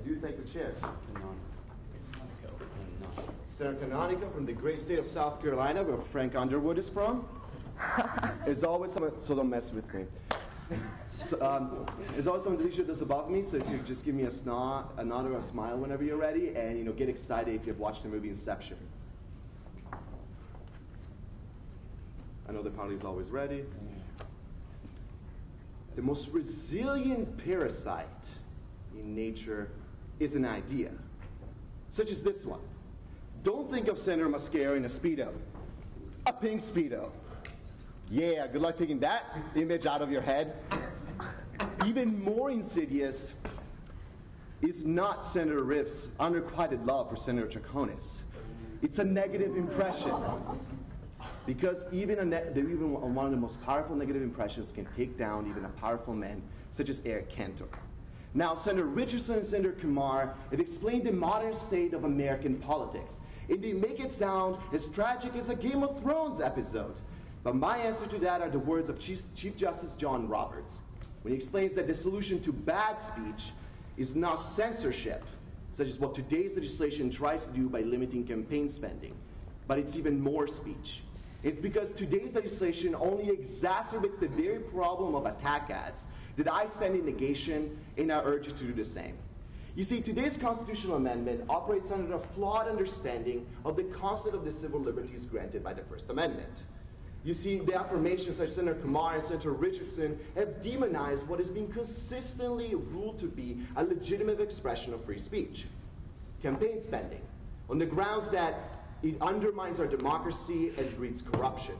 do thank the chair. Senator Canonico from the great state of South Carolina, where Frank Underwood is from. There's always someone, so don't mess with me. There's always someone delicious that's above me, so if you just give me a nod or a smile whenever you're ready, and get excited if you've watched the movie Inception. I know the party's always ready. The most resilient parasite in nature is an idea, such as this one. Don't think of Senator Mascaro in a Speedo, a pink Speedo. Yeah, good luck taking that image out of your head. Even more insidious is not Senator Riff's unrequited love for Senator Chaconis. It's a negative impression. Because even one of the most powerful negative impressions can take down even a powerful man such as Eric Cantor. Now, Senator Richardson and Senator Kumar have explained the modern state of American politics, and they make it sound as tragic as a Game of Thrones episode. But my answer to that are the words of Chief Justice John Roberts, when he explains that the solution to bad speech is not censorship, such as what today's legislation tries to do by limiting campaign spending, but it's even more speech. It's because today's legislation only exacerbates the very problem of attack ads that I stand in negation, and I urge you to do the same. You see, today's constitutional amendment operates under a flawed understanding of the concept of the civil liberties granted by the First Amendment. You see, the affirmations like Senator Kumar and Senator Richardson have demonized what has been consistently ruled to be a legitimate expression of free speech, campaign spending, on the grounds that it undermines our democracy and breeds corruption.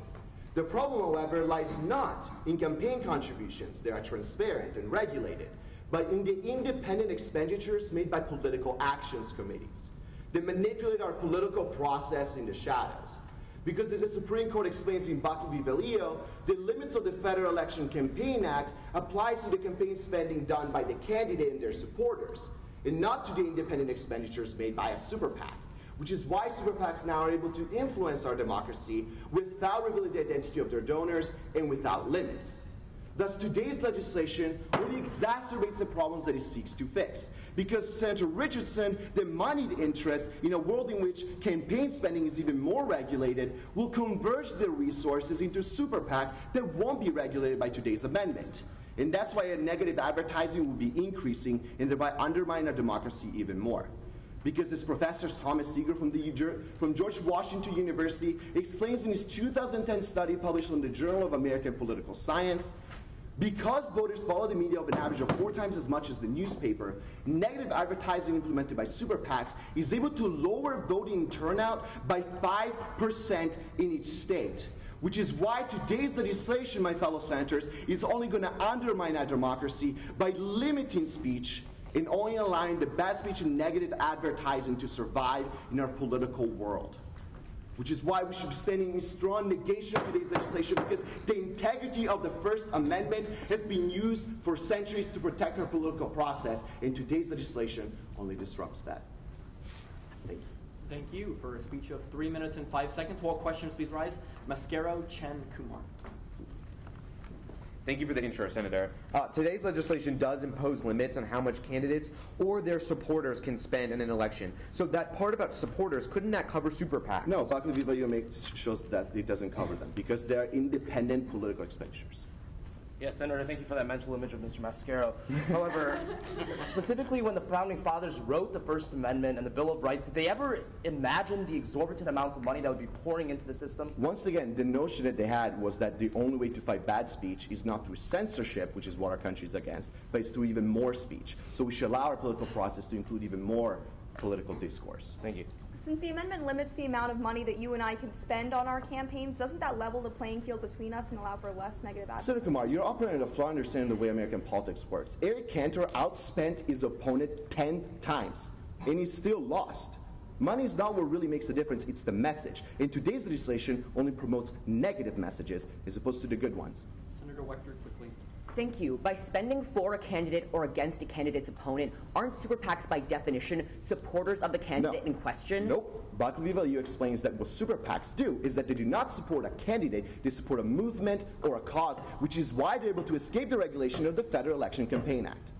The problem, however, lies not in campaign contributions that are transparent and regulated, but in the independent expenditures made by political actions committees that manipulate our political process in the shadows. Because as the Supreme Court explains in Buckley v. Valeo, the limits of the Federal Election Campaign Act applies to the campaign spending done by the candidate and their supporters, and not to the independent expenditures made by a super PAC, which is why super PACs now are able to influence our democracy without revealing the identity of their donors and without limits. Thus, today's legislation really exacerbates the problems that it seeks to fix. Because Senator Richardson, the moneyed interest in a world in which campaign spending is even more regulated, will converge their resources into super PAC that won't be regulated by today's amendment. And that's why negative advertising will be increasing and thereby undermine our democracy even more. Because as Professor Thomas Seeger from George Washington University explains in his 2010 study published in the Journal of American Political Science, because voters follow the media of an average of 4 times as much as the newspaper, negative advertising implemented by super PACs is able to lower voting turnout by 5% in each state. Which is why today's legislation, my fellow senators, is only going to undermine our democracy by limiting speech and only allowing the bad speech and negative advertising to survive in our political world. Which is why we should be standing in strong negation of today's legislation, because the integrity of the First Amendment has been used for centuries to protect our political process, and today's legislation only disrupts that. Thank you. Thank you. For a speech of 3 minutes and 5 seconds. All questions, please rise. Mascaro, Chen, Kumar. Thank you for the intro, Senator. Today's legislation does impose limits on how much candidates or their supporters can spend in an election. So that part about supporters, couldn't that cover super PACs? No, Buckley v. Valeo shows that it doesn't cover them because they're independent political expenditures. Yes, Senator, thank you for that mental image of Mr. Mascaro. However, specifically when the Founding Fathers wrote the First Amendment and the Bill of Rights, did they ever imagine the exorbitant amounts of money that would be pouring into the system? Once again, the notion that they had was that the only way to fight bad speech is not through censorship, which is what our country is against, but it's through even more speech. So we should allow our political process to include even more political discourse. Thank you. Since the amendment limits the amount of money that you and I can spend on our campaigns, doesn't that level the playing field between us and allow for less negative advertising? Senator Kumar, you're operating at a flawed understanding of the way American politics works. Eric Cantor outspent his opponent 10 times, and he still lost. Money is not what really makes the difference, it's the message. And today's legislation only promotes negative messages as opposed to the good ones. Senator Wechter, quickly. Thank you. By spending for a candidate or against a candidate's opponent, aren't super PACs by definition supporters of the candidate in question? Nope. Buckley v. Valeo explains that what super PACs do is that they do not support a candidate, they support a movement or a cause, which is why they're able to escape the regulation of the Federal Election Campaign Act.